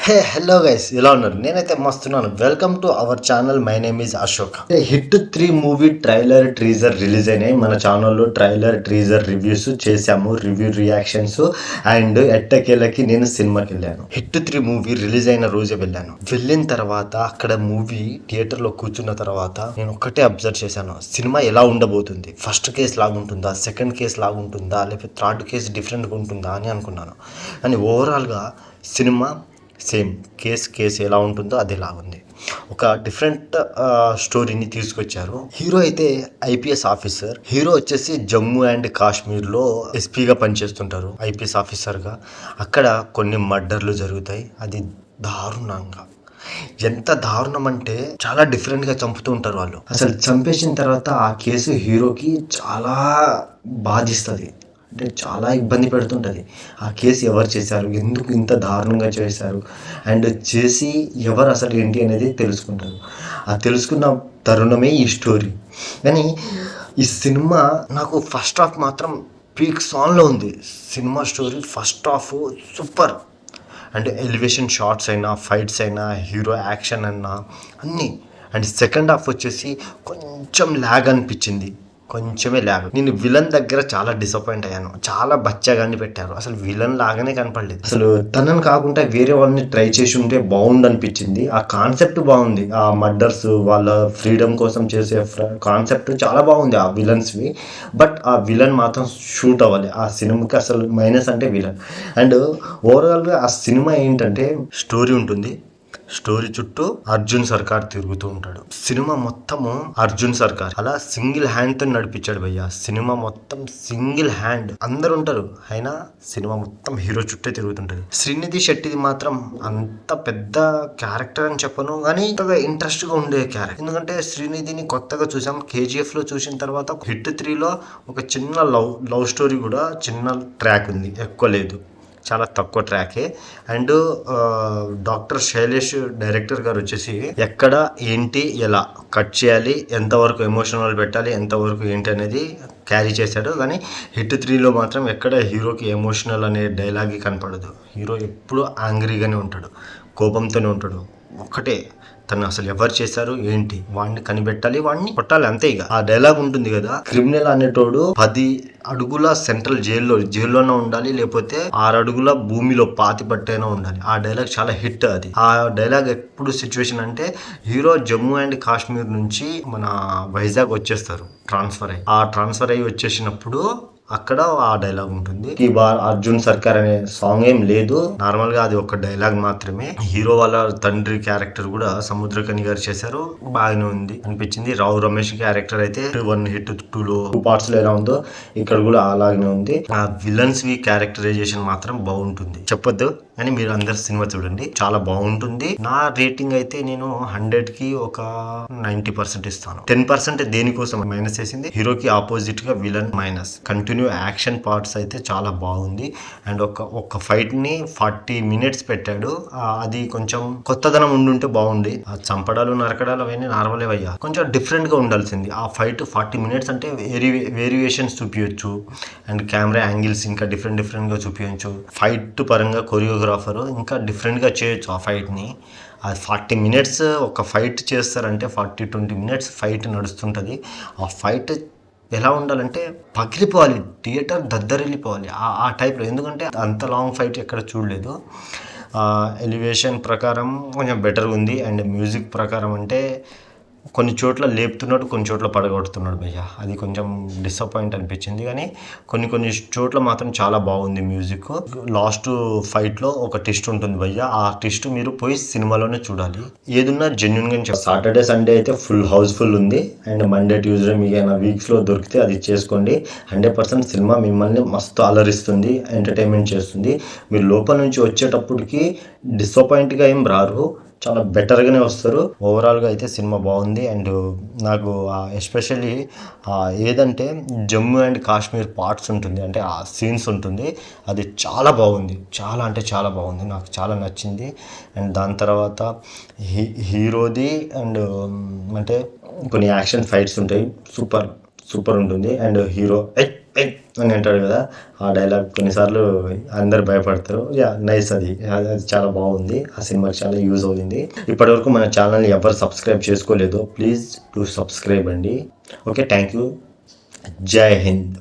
Hello guys, ఎలా ఉన్నారు? నేనైతే మస్తున్నాను. Welcome to our channel. My name is Ashok. HIT 3 movie trailer teaser release అయినాయి. మన ఛానల్లో ట్రైలర్ ట్రీజర్ రివ్యూస్ చేశాము, రివ్యూ రియాక్షన్స్. అండ్ ఎట్టకేలకి నేను సినిమాకి వెళ్ళాను. హిట్ 3 మూవీ రిలీజ్ అయిన రోజే వెళ్ళాను. వెళ్ళిన తర్వాత అక్కడ మూవీ థియేటర్ లో కూర్చున్న తర్వాత నేను ఒక్కటే అబ్జర్వ్ చేశాను, సినిమా ఎలా ఉండబోతుంది. ఫస్ట్ కేస్ లాగుంటుందా, సెకండ్ కేస్ లాగుంటుందా, లేకపోతే థర్డ్ కేస్ డిఫరెంట్గా ఉంటుందా అని అనుకున్నాను. అని ఓవరాల్గా సినిమా సేమ్ కేస్ ఎలా ఉంటుందో అదేలా ఉంది. ఒక డిఫరెంట్ స్టోరీని తీసుకొచ్చారు. హీరో అయితే ఐపీఎస్ ఆఫీసర్. హీరో వచ్చేసి జమ్మూ అండ్ కాశ్మీర్లో ఎస్పీగా పనిచేస్తుంటారు, ఐపీఎస్ ఆఫీసర్గా. అక్కడ కొన్ని మర్డర్లు జరుగుతాయి. అది దారుణంగా, ఎంత దారుణం అంటే చాలా డిఫరెంట్గా చంపుతూ ఉంటారు వాళ్ళు. అసలు చంపేసిన తర్వాత ఆ కేసు హీరోకి చాలా బాధిస్తుంది, అంటే చాలా ఇబ్బంది పెడుతుంటుంది. ఆ కేసు ఎవరు చేశారు, ఎందుకు ఇంత దారుణంగా చేశారు, అండ్ చేసి ఎవరు అసలు ఏంటి అనేది తెలుసుకుంటారు. ఆ తెలుసుకున్న తరుణమే ఈ స్టోరీ. కానీ ఈ సినిమా నాకు ఫస్ట్ హాఫ్ మాత్రం పీక్ సాన్లో ఉంది. Cinema story first half super. అంటే ఎలివేషన్ షార్ట్స్ అయినా, ఫైట్స్ అయినా, హీరో యాక్షన్ అయినా అన్నీ. అండ్ సెకండ్ హాఫ్ వచ్చేసి కొంచెం ల్యాగ్ అనిపించింది, కొంచెమే ల్యాగ్. నేను విలన్ దగ్గర చాలా డిసప్పాయింట్ అయ్యాను. చాలా బచ్చగాన్ని పెట్టారు, అసలు విలన్ లాగానే కనపడలేదు. అసలు తనని కాకుండా వేరే వాళ్ళని ట్రై చేసి ఉంటే బాగుండు అనిపించింది. ఆ కాన్సెప్ట్ బాగుంది, ఆ మర్డర్స్, వాళ్ళ ఫ్రీడమ్ కోసం చేసే కాన్సెప్ట్ చాలా బాగుంది ఆ విలన్స్వి. బట్ ఆ విలన్ మాత్రం షూట్ అవ్వాలి ఆ సినిమాకి. అసలు మైనస్ అంటే విలన్. అండ్ ఓవరాల్గా ఆ సినిమా ఏంటంటే, స్టోరీ ఉంటుంది, స్టోరీ చుట్టూ అర్జున్ సర్కార్ తిరుగుతూ ఉంటాడు. సినిమా మొత్తము అర్జున్ సర్కార్ అలా సింగిల్ హ్యాండ్ తో నడిపించాడు భయ్య. సినిమా మొత్తం సింగిల్ హ్యాండ్, అందరు ఉంటారు అయినా సినిమా మొత్తం హీరో చుట్టే తిరుగుతుంటది. శ్రీనిధి శెట్టిది మాత్రం అంత పెద్ద క్యారెక్టర్ అని చెప్పను, కానీ ఇంట్రెస్ట్ గా ఉండే క్యారెక్టర్. ఎందుకంటే శ్రీనిధిని కొత్తగా చూసాం, కేజీఎఫ్ లో చూసిన తర్వాత హిట్ 3లో ఒక చిన్న లవ్ స్టోరీ కూడా, చిన్న ట్రాక్ ఉంది, ఎక్కువ లేదు, చాలా తక్కువ trachea. And doctor Shailesh director గారు వచ్చేసి ఎక్కడ ఏంటి ఎలా కట్ చేయాలి, ఎంతవరకు ఎమోషనల్ పెట్టాలి, ఎంతవరకు ఏంటి అనేది క్యారీ చేశాడు. కానీ హిట్ 3లో మాత్రం ఎక్కడ హీరోకి ఎమోషనల్ అనే డైలాగ్ కనపడదు. హీరో ఎప్పుడు యాంగ్రీగానే ఉంటాడు, కోపంతోనే ఉంటాడు. ఒక్కటే, తను అసలు ఎవరు చేశారు ఏంటి, వాడిని కనిపెట్టాలి, వాడిని కొట్టాలి, అంతే. ఇక ఆ డైలాగ్ ఉంటుంది కదా, క్రిమినల్ అనేటోడు 10 అడుగుల సెంట్రల్ జైల్లోనే ఉండాలి, లేకపోతే 6 అడుగుల భూమిలో పాతి పట్టైనా ఉండాలి. ఆ డైలాగ్ చాలా హిట్. అది ఆ డైలాగ్ ఎప్పుడు సిచ్యువేషన్ అంటే, హీరో జమ్మూ అండ్ కాశ్మీర్ నుంచి మన వైజాగ్ వచ్చేస్తారు ట్రాన్స్ఫర్ అయ్యి వచ్చేసినప్పుడు అక్కడ ఆ డైలాగ్ ఉంటుంది. ఈ బార్ అర్జున్ సర్కార్ అనే సాంగ్ ఏం లేదు, నార్మల్ గా అది ఒక డైలాగ్ మాత్రమే. హీరో వాళ్ళ తండ్రి క్యారెక్టర్ కూడా సముద్రకని గారు చేశారు, బాగానే ఉంది అనిపించింది. రావు రమేష్ క్యారెక్టర్ అయితే 1 హిట్ 2లో 2 పార్ట్స్ లో ఎలా ఉందో ఇక్కడ కూడా అలాగనే ఉంది. ఆ విలన్స్ వి క్యారెక్టరైజేషన్ మాత్రం బాగుంటుంది, చెప్పొద్దు అని మీరు అందరు సినిమా చూడండి, చాలా బాగుంటుంది. నా రేటింగ్ అయితే నేను 100కి ఒక 90% ఇస్తాను. 10% దేనికోసం మైనస్ చేసింది, హీరోకి ఆపోజిట్ గా villain minus. Continue action parts అయితే చాలా బాగుంది. అండ్ ఒక ఫైట్ ని 40 మినిట్స్ పెట్టాడు. అది కొంచెం కొత్తదనం ఉండుంటే బాగుంది. ఆ చంపడాలు నరకడాలు అవన్నీ నార్మలే అయ్యా, కొంచెం డిఫరెంట్ గా ఉండాల్సింది. ఆ ఫైట్ 40 మినిట్స్ అంటే వేరియేషన్స్ చూపించచ్చు, అండ్ కెమెరా యాంగిల్స్ ఇంకా డిఫరెంట్ గా చూపించచ్చు. ఫైట్ పరంగా కొరియోగ్రాఫర్ ఇంకా డిఫరెంట్ గా చేయొచ్చు ఆ ఫైట్ ని. అది 40 మినిట్స్ ఒక ఫైట్ చేస్తారంటే 40-20 మినిట్స్ ఫైట్ నడుస్తుంటది. ఆ ఫైట్ ఎలా ఉండాలంటే పగిలిపోవాలి, థియేటర్ దద్దరిల్లిపోవాలి ఆ టైప్లో. ఎందుకంటే అంత లాంగ్ ఫైట్ ఎక్కడ చూడలేదు. ఎలివేషన్ ప్రకారం కొంచెం బెటర్గా ఉంది. అండ్ మ్యూజిక్ ప్రకారం అంటే కొన్ని చోట్ల లేపుతున్నాడు, కొన్ని చోట్ల పడగొడుతున్నాడు భయ్య. అది కొంచెం డిసప్పాయింట్ అనిపించింది. కానీ కొన్ని చోట్ల మాత్రం చాలా బాగుంది మ్యూజిక్. లాస్ట్ ఫైట్లో ఒక ట్విస్ట్ ఉంటుంది భయ్య, ఆ ట్విస్ట్ మీరు పోయి సినిమాలోనే చూడాలి. ఏదున్నా జెన్యున్ గా. సాటర్డే సండే అయితే ఫుల్ హౌస్ఫుల్ ఉంది. అండ్ మండే ట్యూస్డే మీకు వీక్స్ లో దొరికితే అది చేసుకోండి. 100% సినిమా మిమ్మల్ని మస్తు అలరిస్తుంది, ఎంటర్టైన్మెంట్ చేస్తుంది. మీరు లోపల నుంచి వచ్చేటప్పటికి డిసప్పాయింట్గా ఏం రారు, చాలా బెటర్గానే వస్తారు. ఓవరాల్గా అయితే సినిమా బాగుంది. అండ్ నాకు ఎస్పెషల్లీ ఏదంటే జమ్మూ అండ్ కాశ్మీర్ పార్ట్స్ ఉంటుంది, అంటే ఆ సీన్స్ ఉంటుంది, అది చాలా బాగుంది, చాలా అంటే చాలా బాగుంది, నాకు చాలా నచ్చింది. అండ్ దాని తర్వాత హీరోది అండ్ అంటే కొన్ని యాక్షన్ ఫైట్స్ ఉంటాయి, సూపర్ ఉంటుంది. అండ్ హీరో అని అంటాడు కదా, ఆ డైలాగ్ కొన్నిసార్లు అందరు భయపడతారు. నైస్, అది చాలా బాగుంది. ఆ సినిమాకి చాలా యూజ్ అవుతుంది. ఇప్పటివరకు మన ఛానల్ని ఎవరు సబ్స్క్రైబ్ చేసుకోలేదు, ప్లీజ్ టు సబ్స్క్రైబ్ అండి. Okay, thank you. జై హింద్.